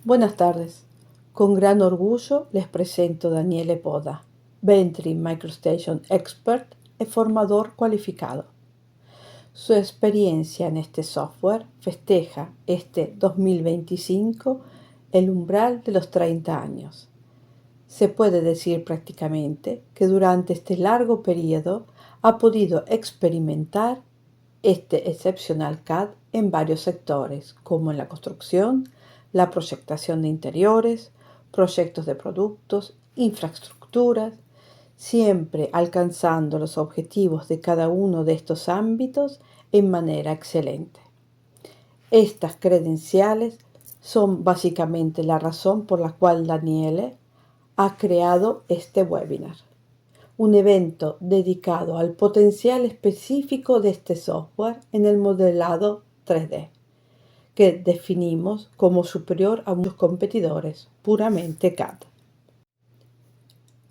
Buenas tardes. Con gran orgullo les presento Daniele Poda, Bentley MicroStation Expert y formador cualificado. Su experiencia en este software festeja este 2025 el umbral de los 30 años. Se puede decir prácticamente que durante este largo periodo ha podido experimentar este excepcional CAD en varios sectores, como en la construcción, la proyectación de interiores, proyectos de productos, infraestructuras, siempre alcanzando los objetivos de cada uno de estos ámbitos en manera excelente. Estas credenciales son básicamente la razón por la cual Daniele ha creado este webinar, un evento dedicado al potencial específico de este software en el modelado 3D, que definimos como superior a muchos competidores puramente CAD.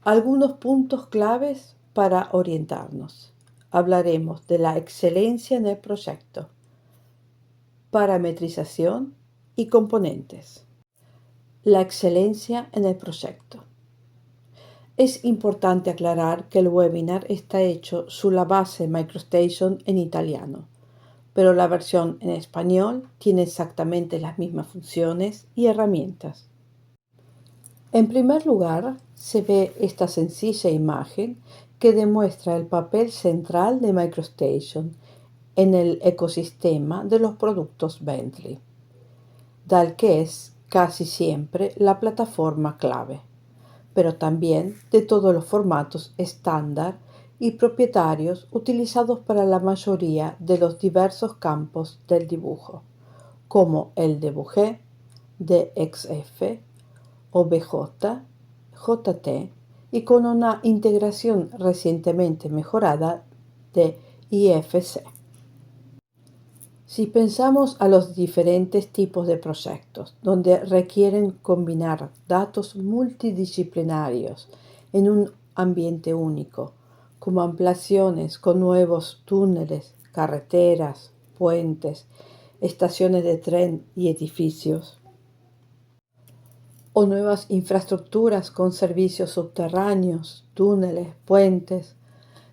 Algunos puntos claves para orientarnos. Hablaremos de la excelencia en el proyecto, parametrización y componentes. La excelencia en el proyecto. Es importante aclarar que el webinar está hecho sulla base MicroStation en italiano, pero la versión en español tiene exactamente las mismas funciones y herramientas. En primer lugar, se ve esta sencilla imagen que demuestra el papel central de MicroStation en el ecosistema de los productos Bentley, dal que es casi siempre la plataforma clave, pero también de todos los formatos estándar y propietarios utilizados para la mayoría de los diversos campos del dibujo, como el DVG, DXF, OBJ, JT y con una integración recientemente mejorada de IFC. Si pensamos a los diferentes tipos de proyectos donde requieren combinar datos multidisciplinarios en un ambiente único, como ampliaciones con nuevos túneles, carreteras, puentes, estaciones de tren y edificios, o nuevas infraestructuras con servicios subterráneos, túneles, puentes,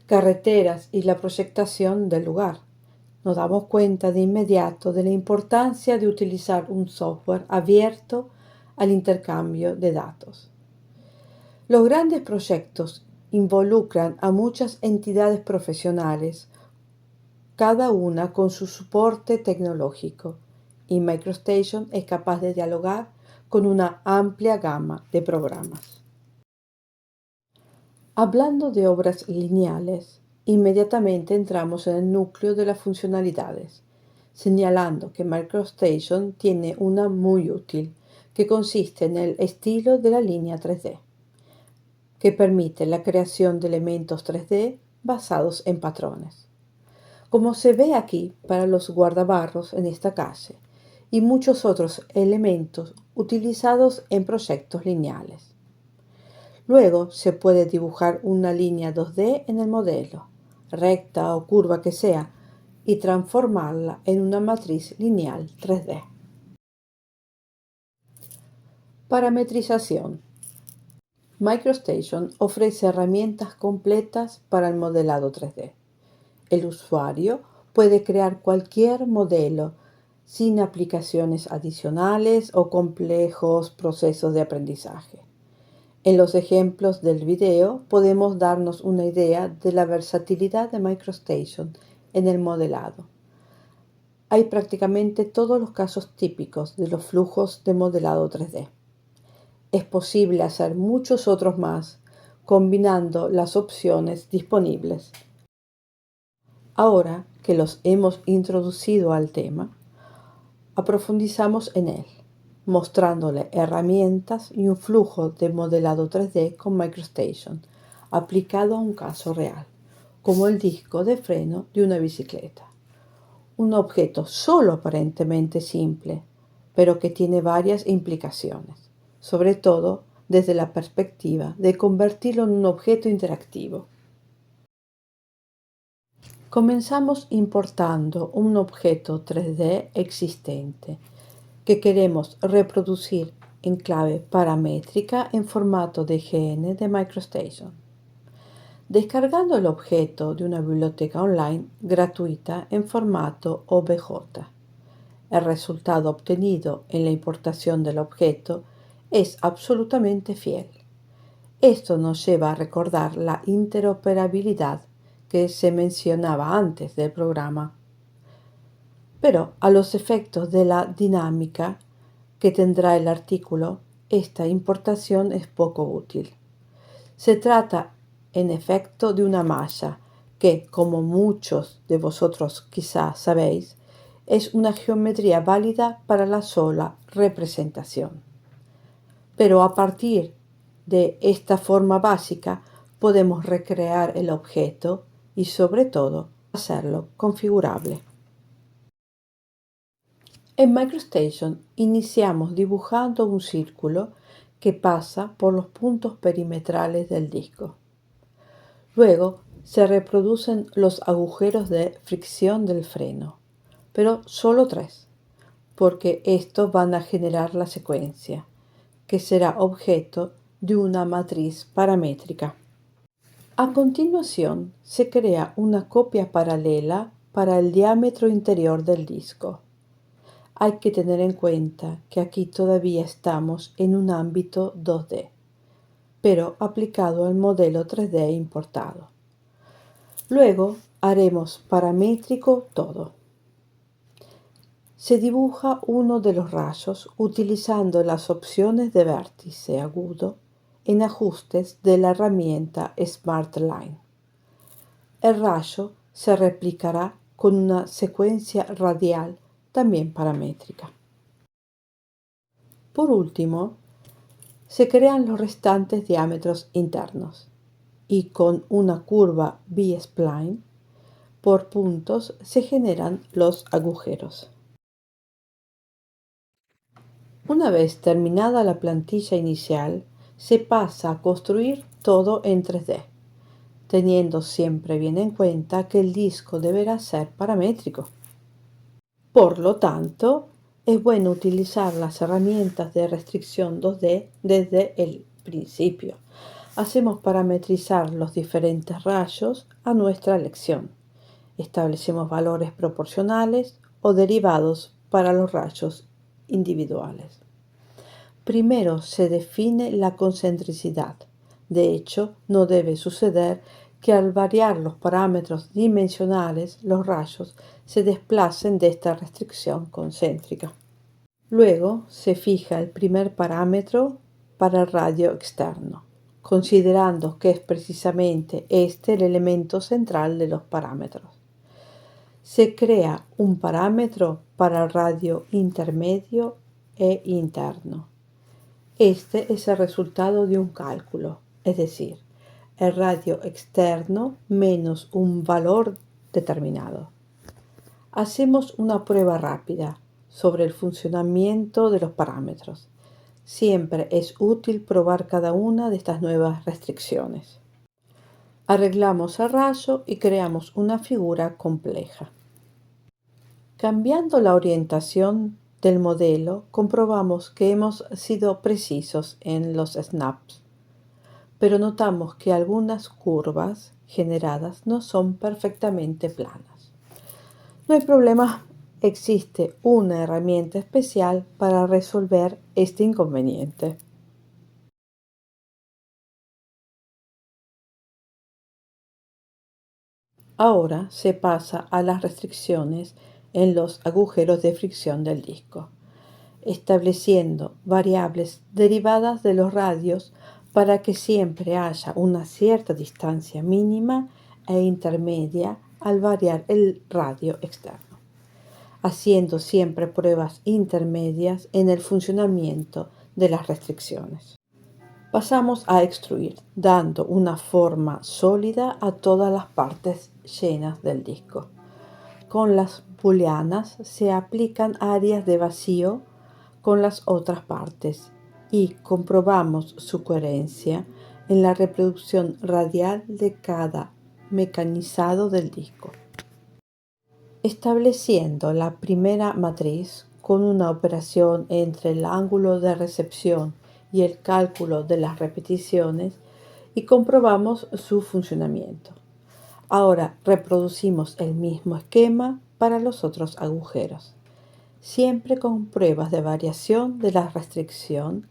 carreteras y la proyectación del lugar. Nos damos cuenta de inmediato de la importancia de utilizar un software abierto al intercambio de datos. Los grandes proyectos involucran a muchas entidades profesionales, cada una con su soporte tecnológico, y MicroStation es capaz de dialogar con una amplia gama de programas. Hablando de obras lineales, inmediatamente entramos en el núcleo de las funcionalidades, señalando que MicroStation tiene una muy útil, que consiste en el estilo de la línea 3D, que permite la creación de elementos 3D basados en patrones, como se ve aquí para los guardabarros en esta calle, y muchos otros elementos utilizados en proyectos lineales. Luego se puede dibujar una línea 2D en el modelo, recta o curva que sea, y transformarla en una matriz lineal 3D. Parametrización. MicroStation ofrece herramientas completas para el modelado 3D. El usuario puede crear cualquier modelo sin aplicaciones adicionales o complejos procesos de aprendizaje. En los ejemplos del video podemos darnos una idea de la versatilidad de MicroStation en el modelado. Hay prácticamente todos los casos típicos de los flujos de modelado 3D. Es posible hacer muchos otros más combinando las opciones disponibles. Ahora que los hemos introducido al tema, aprofundizamos en él, mostrándole herramientas y un flujo de modelado 3D con MicroStation aplicado a un caso real, como el disco de freno de una bicicleta. Un objeto solo aparentemente simple, pero que tiene varias implicaciones, sobre todo desde la perspectiva de convertirlo en un objeto interactivo. Comenzamos importando un objeto 3D existente que queremos reproducir en clave paramétrica en formato DGN de MicroStation. Descargando el objeto de una biblioteca online gratuita en formato OBJ. El resultado obtenido en la importación del objeto es absolutamente fiel. Esto nos lleva a recordar la interoperabilidad que se mencionaba antes del programa. Pero a los efectos de la dinámica que tendrá el artículo, esta importación es poco útil. Se trata, en efecto, de una malla que, como muchos de vosotros quizás sabéis, es una geometría válida para la sola representación. Pero a partir de esta forma básica podemos recrear el objeto y, sobre todo, hacerlo configurable. En MicroStation iniciamos dibujando un círculo que pasa por los puntos perimetrales del disco. Luego se reproducen los agujeros de fricción del freno, pero solo 3, porque estos van a generar la secuencia, que será objeto de una matriz paramétrica. A continuación, se crea una copia paralela para el diámetro interior del disco. Hay que tener en cuenta que aquí todavía estamos en un ámbito 2D, pero aplicado al modelo 3D importado. Luego haremos paramétrico todo. Se dibuja uno de los rayos utilizando las opciones de vértice agudo en ajustes de la herramienta Smart Line. El rayo se replicará con una secuencia radial también paramétrica. Por último, se crean los restantes diámetros internos y con una curva B-spline por puntos se generan los agujeros. Una vez terminada la plantilla inicial, se pasa a construir todo en 3D, teniendo siempre bien en cuenta que el disco deberá ser paramétrico. Por lo tanto, es bueno utilizar las herramientas de restricción 2D desde el principio. Hacemos parametrizar los diferentes rayos a nuestra elección. Establecemos valores proporcionales o derivados para los rayos individuales. Primero se define la concentricidad. De hecho, no debe suceder que al variar los parámetros dimensionales, los rayos se desplacen de esta restricción concéntrica. Luego se fija el primer parámetro para el radio externo, considerando que es precisamente este el elemento central de los parámetros. Se crea un parámetro para el radio intermedio e interno. Este es el resultado de un cálculo, es decir, el radio externo menos un valor determinado. Hacemos una prueba rápida sobre el funcionamiento de los parámetros. Siempre es útil probar cada una de estas nuevas restricciones. Arreglamos el rayo y creamos una figura compleja. Cambiando la orientación del modelo, comprobamos que hemos sido precisos en los snaps, pero notamos que algunas curvas generadas no son perfectamente planas. No hay problema, existe una herramienta especial para resolver este inconveniente. Ahora se pasa a las restricciones en los agujeros de fricción del disco, estableciendo variables derivadas de los radios para que siempre haya una cierta distancia mínima e intermedia al variar el radio externo, haciendo siempre pruebas intermedias en el funcionamiento de las restricciones. Pasamos a extruir, dando una forma sólida a todas las partes llenas del disco. Con las booleanas se aplican áreas de vacío con las otras partes y comprobamos su coherencia en la reproducción radial de cada mecanizado del disco. Estableciendo la primera matriz con una operación entre el ángulo de recepción y el cálculo de las repeticiones y comprobamos su funcionamiento. Ahora reproducimos el mismo esquema para los otros agujeros, siempre con pruebas de variación de la restricción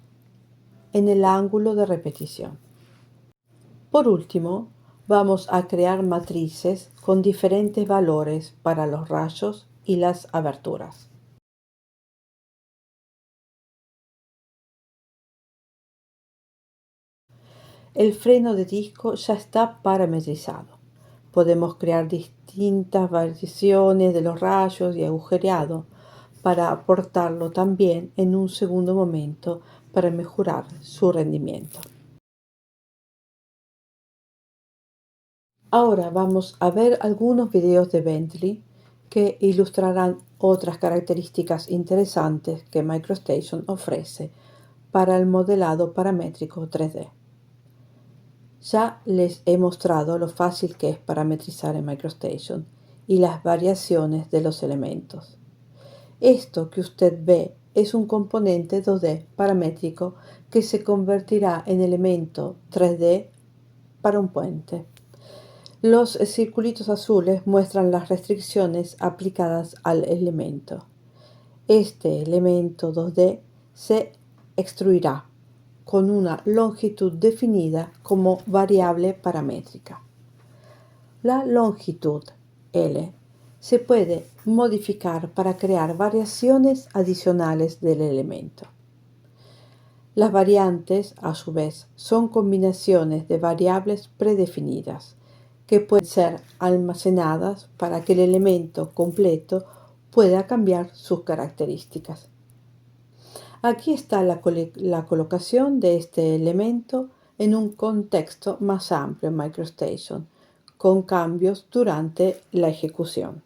en el ángulo de repetición. Por último, vamos a crear matrices con diferentes valores para los rayos y las aberturas. El freno de disco ya está parametrizado. Podemos crear distintas variaciones de los rayos y agujereado para aportarlo también en un segundo momento para mejorar su rendimiento. Ahora vamos a ver algunos videos de Bentley que ilustrarán otras características interesantes que MicroStation ofrece para el modelado paramétrico 3D. Ya les he mostrado lo fácil que es parametrizar en MicroStation y las variaciones de los elementos. Esto que usted ve es un componente 2D paramétrico que se convertirá en elemento 3D para un puente. Los circulitos azules muestran las restricciones aplicadas al elemento. Este elemento 2D se extruirá con una longitud definida como variable paramétrica. La longitud L se puede modificar para crear variaciones adicionales del elemento. Las variantes, a su vez, son combinaciones de variables predefinidas que pueden ser almacenadas para que el elemento completo pueda cambiar sus características. Aquí está la colocación de este elemento en un contexto más amplio en MicroStation, con cambios durante la ejecución.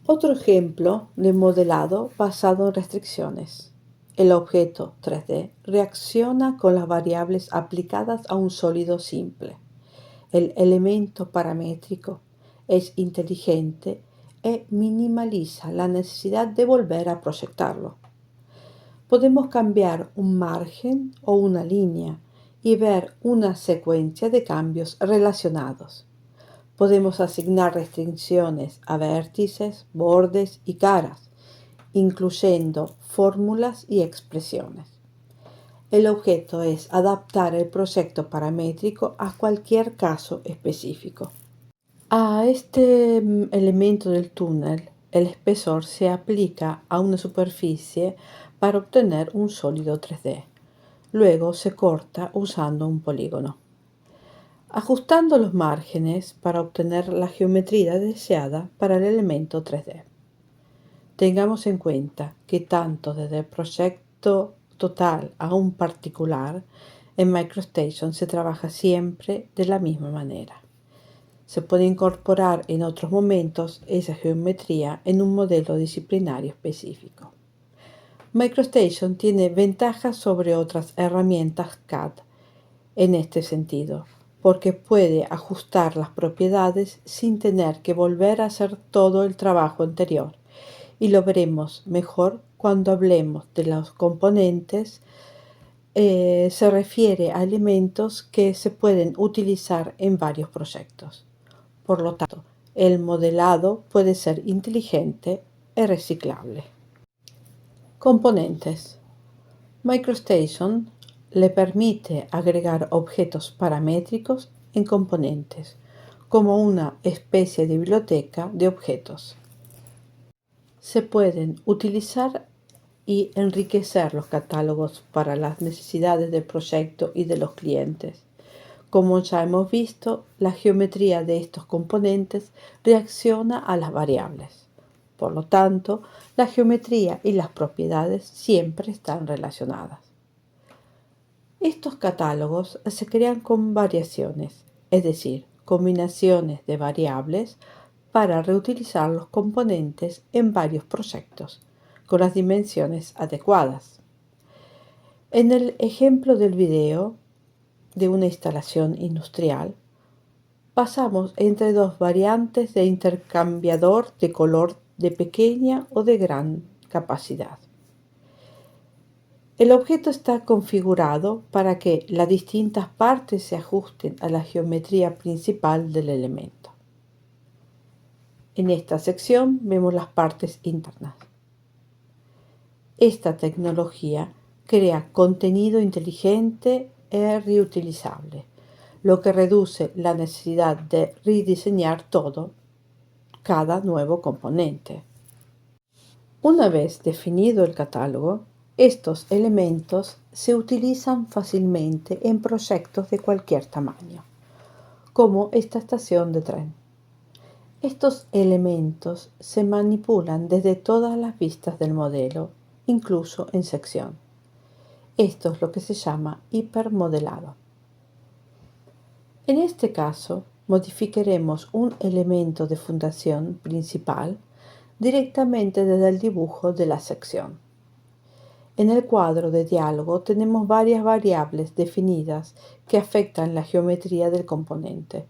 Otro ejemplo de modelado basado en restricciones. El objeto 3D reacciona con las variables aplicadas a un sólido simple. El elemento paramétrico es inteligente e minimaliza la necesidad de volver a proyectarlo. Podemos cambiar un margen o una línea y ver una secuencia de cambios relacionados. Podemos asignar restricciones a vértices, bordes y caras, incluyendo fórmulas y expresiones. El objeto es adaptar el proyecto paramétrico a cualquier caso específico. A este elemento del túnel, el espesor se aplica a una superficie para obtener un sólido 3D. Luego se corta usando un polígono. Ajustando los márgenes para obtener la geometría deseada para el elemento 3D. Tengamos en cuenta que tanto desde el proyecto total a un particular, en MicroStation se trabaja siempre de la misma manera. Se puede incorporar en otros momentos esa geometría en un modelo disciplinario específico. MicroStation tiene ventajas sobre otras herramientas CAD en este sentido, porque puede ajustar las propiedades sin tener que volver a hacer todo el trabajo anterior, y lo veremos mejor cuando hablemos de los componentes. Se refiere a elementos que se pueden utilizar en varios proyectos. Por lo tanto, el modelado puede ser inteligente y reciclable. Componentes. MicroStation le permite agregar objetos paramétricos en componentes, como una especie de biblioteca de objetos. Se pueden utilizar y enriquecer los catálogos para las necesidades del proyecto y de los clientes. Como ya hemos visto, la geometría de estos componentes reacciona a las variables. Por lo tanto, la geometría y las propiedades siempre están relacionadas. Estos catálogos se crean con variaciones, es decir, combinaciones de variables para reutilizar los componentes en varios proyectos, con las dimensiones adecuadas. En el ejemplo del video de una instalación industrial, pasamos entre dos variantes de intercambiador de color de pequeña o de gran capacidad. El objeto está configurado para que las distintas partes se ajusten a la geometría principal del elemento. En esta sección vemos las partes internas. Esta tecnología crea contenido inteligente y reutilizable, lo que reduce la necesidad de rediseñar cada nuevo componente. Una vez definido el catálogo, estos elementos se utilizan fácilmente en proyectos de cualquier tamaño, como esta estación de tren. Estos elementos se manipulan desde todas las vistas del modelo, incluso en sección. Esto es lo que se llama hipermodelado. En este caso, modificaremos un elemento de fundación principal directamente desde el dibujo de la sección. En el cuadro de diálogo tenemos varias variables definidas que afectan la geometría del componente.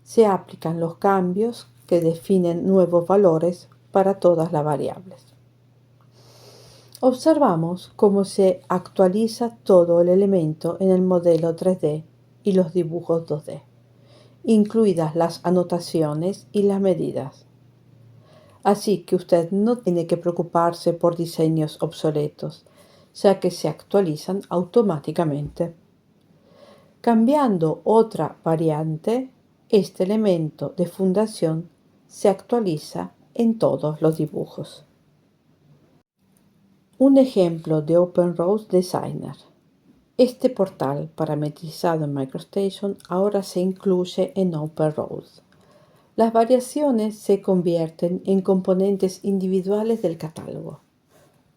Se aplican los cambios que definen nuevos valores para todas las variables. Observamos cómo se actualiza todo el elemento en el modelo 3D y los dibujos 2D, incluidas las anotaciones y las medidas. Así que usted no tiene que preocuparse por diseños obsoletos, ya que se actualizan automáticamente. Cambiando otra variante, este elemento de fundación se actualiza en todos los dibujos. Un ejemplo de OpenRoads Designer. Este portal parametrizado en MicroStation ahora se incluye en OpenRoads. Las variaciones se convierten en componentes individuales del catálogo.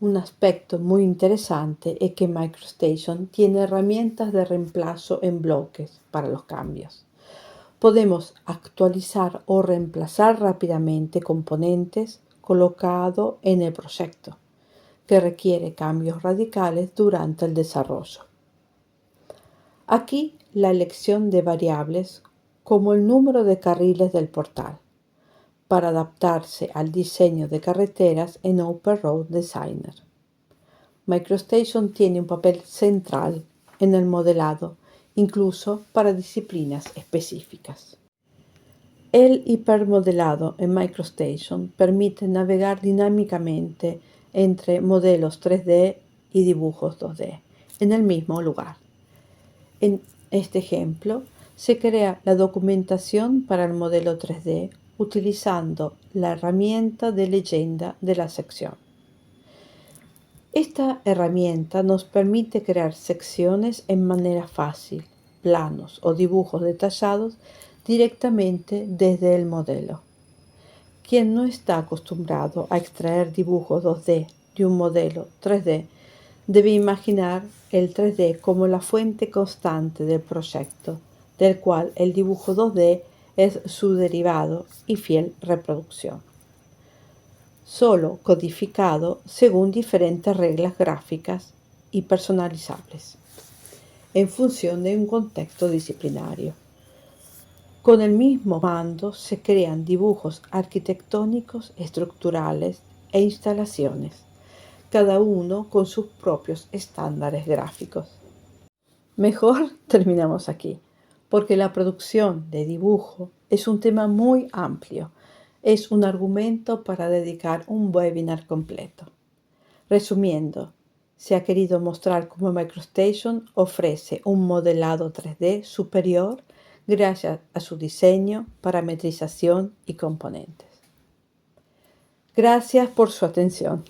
Un aspecto muy interesante es que MicroStation tiene herramientas de reemplazo en bloques para los cambios. Podemos actualizar o reemplazar rápidamente componentes colocados en el proyecto, que requiere cambios radicales durante el desarrollo. Aquí la elección de variables como el número de carriles del portal, para adaptarse al diseño de carreteras en OpenRoads Designer. MicroStation tiene un papel central en el modelado, incluso para disciplinas específicas. El hipermodelado en MicroStation permite navegar dinámicamente entre modelos 3D y dibujos 2D en el mismo lugar. En este ejemplo, se crea la documentación para el modelo 3D utilizando la herramienta de leyenda de la sección. Esta herramienta nos permite crear secciones en manera fácil, planos o dibujos detallados directamente desde el modelo. Quien no está acostumbrado a extraer dibujos 2D de un modelo 3D debe imaginar el 3D como la fuente constante del proyecto, del cual el dibujo 2D es su derivado y fiel reproducción, solo codificado según diferentes reglas gráficas y personalizables, en función de un contexto disciplinario. Con el mismo mando se crean dibujos arquitectónicos, estructurales e instalaciones, cada uno con sus propios estándares gráficos. Mejor terminamos aquí, porque la producción de dibujo es un tema muy amplio. Es un argumento para dedicar un webinar completo. Resumiendo, se ha querido mostrar cómo MicroStation ofrece un modelado 3D superior gracias a su diseño, parametrización y componentes. Gracias por su atención.